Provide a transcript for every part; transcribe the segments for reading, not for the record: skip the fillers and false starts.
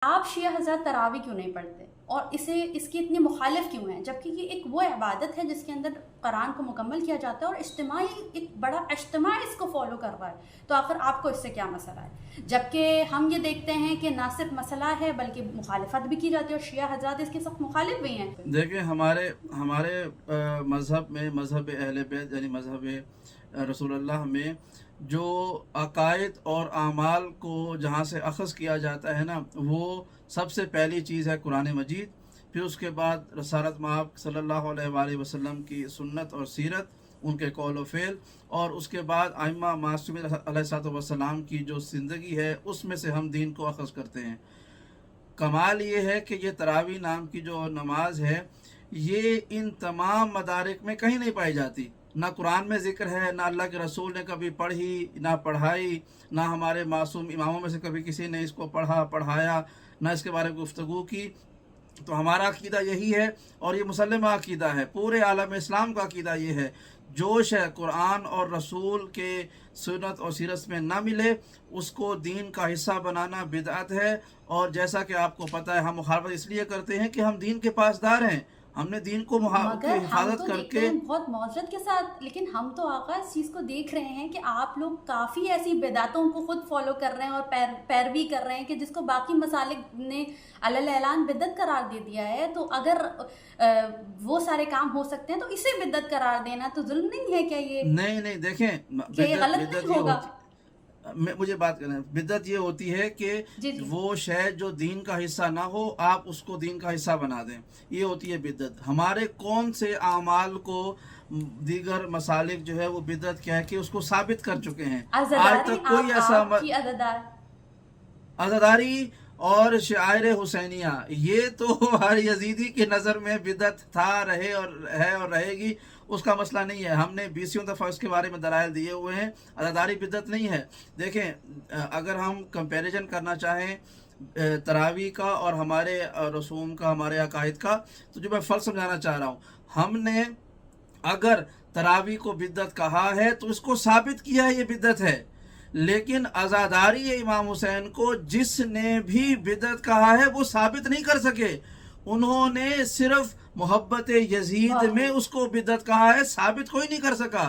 آپ شیعہ حضرات تراوی کیوں نہیں پڑھتے اور اس کی اتنی مخالف کیوں ہیں، جبکہ یہ ایک وہ عبادت ہے جس کے اندر قرآن کو مکمل کیا جاتا ہے اور اجتماعی ایک بڑا اجتماع اس کو فالو کر رہا ہے، تو آخر آپ کو اس سے کیا مسئلہ ہے؟ جبکہ ہم یہ دیکھتے ہیں کہ نہ صرف مسئلہ ہے بلکہ مخالفت بھی کی جاتی ہے اور شیعہ حضرات اس کے سخت مخالف بھی ہیں۔ دیکھیں ہمارے مذہب میں، مذہب اہل بیت یعنی مذہب رسول اللہ میں جو عقائد اور اعمال کو جہاں سے اخذ کیا جاتا ہے نا، وہ سب سے پہلی چیز ہے قرآن مجید، پھر اس کے بعد رسالت مآب صلی اللہ علیہ وآلہ وسلم کی سنت اور سیرت، ان کے قول و فعل، اور اس کے بعد ائمہ معصومین علیہ السلام کی جو زندگی ہے اس میں سے ہم دین کو اخذ کرتے ہیں۔ کمال یہ ہے کہ یہ تراویح نام کی جو نماز ہے یہ ان تمام مدارک میں کہیں نہیں پائی جاتی، نہ قرآن میں ذکر ہے، نہ اللہ کے رسول نے کبھی پڑھی نہ پڑھائی، نہ ہمارے معصوم اماموں میں سے کبھی کسی نے اس کو پڑھایا، نہ اس کے بارے میں گفتگو کی۔ تو ہمارا عقیدہ یہی ہے، اور یہ مسلمہ عقیدہ ہے، پورے عالم اسلام کا عقیدہ یہ ہے، جو شے قرآن اور رسول کے سنت اور سیرت میں نہ ملے اس کو دین کا حصہ بنانا بدعت ہے۔ اور جیسا کہ آپ کو پتہ ہے، ہم مخالفت اس لیے کرتے ہیں کہ ہم دین کے پاسدار ہیں، ہم نے دین کو مگر ہم حفاظت تو کر دیکھتے کے۔ ہیں بہت معذرت کے ساتھ، لیکن ہم تو آقا اس چیز کو دیکھ رہے ہیں کہ آپ لوگ کافی ایسی بدعتوں کو خود فالو کر رہے ہیں اور پیروی کر رہے ہیں کہ جس کو باقی مسالک نے علی اعلان بدعت قرار دے دیا ہے۔ تو اگر وہ سارے کام ہو سکتے ہیں تو اسے بدعت قرار دینا تو ظلم نہیں ہے کیا یہ؟ نہیں دیکھیں، کہ یہ غلط بدعت نہیں یہ ہوگا؟ ہوتی، مجھے بات کرنا ہے، بدعت یہ ہوتی ہے کہ جی جی وہ شے جو دین کا حصہ نہ ہو آپ اس کو دین کا حصہ بنا دیں، یہ ہوتی ہے بدعت۔ ہمارے کون سے اعمال کو دیگر مسالک جو ہے وہ بدعت کہہ کے اس کو ثابت کر چکے ہیں؟ آج عزاداری، تک کوئی ایسا آپ کی عزادار عزاداری اور شعائر حسینیہ، یہ تو ہر یزیدی کی نظر میں بدعت تھا، رہے اور ہے اور رہے گی، اس کا مسئلہ نہیں ہے۔ ہم نے 20 دفعہ اس کے بارے میں دلائل دیے ہوئے ہیں، عزاداری بدعت نہیں ہے۔ دیکھیں، اگر ہم کمپیریزن کرنا چاہیں تراویح کا اور ہمارے رسوم کا، ہمارے عقائد کا، تو جو میں فرق سمجھانا چاہ رہا ہوں، ہم نے اگر تراویح کو بدعت کہا ہے تو اس کو ثابت کیا ہے یہ بدعت ہے، لیکن عزاداری امام حسین کو جس نے بھی بدعت کہا ہے وہ ثابت نہیں کر سکے، انہوں نے صرف محبت یزید میں اس کو بدعت کہا ہے، ثابت کوئی نہیں کر سکا۔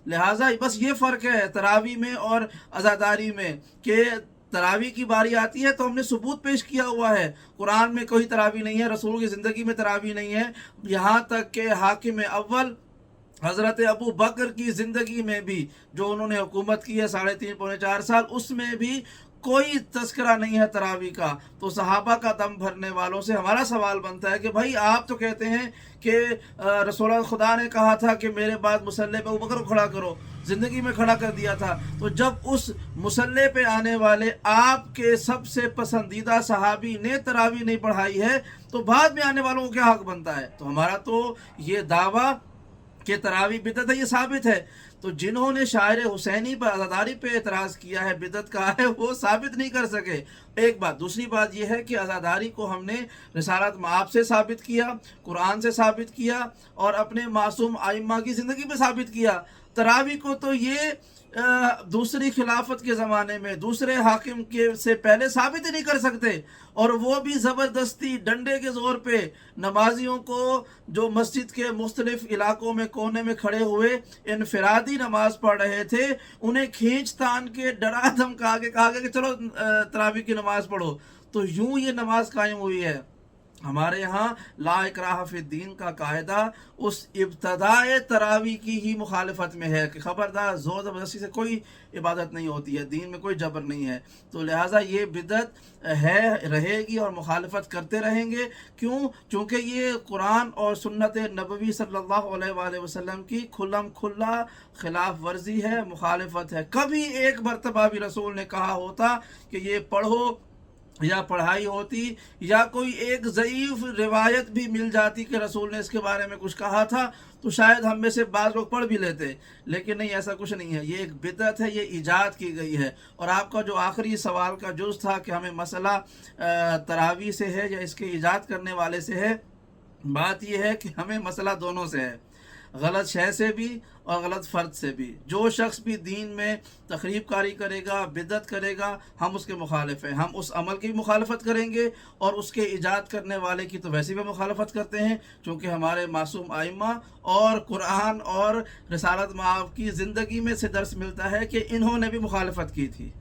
لہٰذا بس یہ فرق ہے تراویح میں اور عزاداری میں، کہ تراویح کی باری آتی ہے تو ہم نے ثبوت پیش کیا ہوا ہے، قرآن میں کوئی تراویح نہیں ہے، رسول کی زندگی میں تراویح نہیں ہے، یہاں تک کہ حاکم اول حضرت ابو بکر کی زندگی میں بھی، جو انہوں نے حکومت کی ہے 3.5 پونے 4 سال، اس میں بھی کوئی تذکرہ نہیں ہے تراویح کا۔ تو صحابہ کا دم بھرنے والوں سے ہمارا سوال بنتا ہے کہ بھائی آپ تو کہتے ہیں کہ رسول اللہ خدا نے کہا تھا کہ میرے بعد مصلی پہ ابو بکر کو کھڑا کرو، زندگی میں کھڑا کر دیا تھا، تو جب اس مصلی پہ آنے والے آپ کے سب سے پسندیدہ صحابی نے تراویح نہیں پڑھائی ہے تو بعد میں آنے والوں کو کیا حق بنتا ہے؟ تو ہمارا تو یہ دعویٰ کہ تراویح بدعت ہے یہ ثابت ہے۔ تو جنہوں نے شاعر حسینی پر عزاداری پہ اعتراض کیا ہے، بدعت کہا ہے، وہ ثابت نہیں کر سکے، ایک بات۔ دوسری بات یہ ہے کہ عزاداری کو ہم نے رسالت مآب سے ثابت کیا، قرآن سے ثابت کیا، اور اپنے معصوم ائمہ کی زندگی پہ ثابت کیا۔ تراویح کو تو یہ دوسری خلافت کے زمانے میں دوسرے حاکم کے سے پہلے ثابت ہی نہیں کر سکتے، اور وہ بھی زبردستی ڈنڈے کے زور پہ نمازیوں کو جو مسجد کے مختلف علاقوں میں کونے میں کھڑے ہوئے انفرادی نماز پڑھ رہے تھے، انہیں کھینچ تان کے ڈرا دھمکا کے کہا گیا کہ چلو تراویح کی نماز پڑھو۔ تو یوں یہ نماز قائم ہوئی ہے۔ ہمارے ہاں لا اکراہ فی الدین کا قاعدہ اس ابتدائے تراویح کی ہی مخالفت میں ہے کہ خبردار، زور زبردستی سے کوئی عبادت نہیں ہوتی ہے، دین میں کوئی جبر نہیں ہے۔ تو لہٰذا یہ بدعت ہے، رہے گی، اور مخالفت کرتے رہیں گے۔ کیوں؟ چونکہ یہ قرآن اور سنت نبوی صلی اللہ علیہ وآلہ وسلم کی کھلم کھلا خلاف ورزی ہے، مخالفت ہے۔ کبھی ایک مرتبہ بھی رسول نے کہا ہوتا کہ یہ پڑھو، یا پڑھائی ہوتی، یا کوئی ایک ضعیف روایت بھی مل جاتی کہ رسول نے اس کے بارے میں کچھ کہا تھا، تو شاید ہم میں سے بعض لوگ پڑھ بھی لیتے، لیکن نہیں، ایسا کچھ نہیں ہے۔ یہ ایک بدعت ہے، یہ ایجاد کی گئی ہے۔ اور آپ کا جو آخری سوال کا جز تھا کہ ہمیں مسئلہ تراویح سے ہے یا اس کے ایجاد کرنے والے سے ہے، بات یہ ہے کہ ہمیں مسئلہ دونوں سے ہے۔ غلط شے سے بھی اور غلط فرد سے بھی. جو شخص بھی دین میں تخریب کاری کرے گا، بدعت کرے گا، ہم اس کے مخالف ہیں. ہم اس عمل کی مخالفت کریں گے اور اس کے ایجاد کرنے والے کی تو ویسے بھی مخالفت کرتے ہیں، چونکہ ہمارے معصوم ائمہ اور قرآن اور رسالت مآب کی زندگی میں سے درس ملتا ہے کہ انہوں نے بھی مخالفت کی تھی.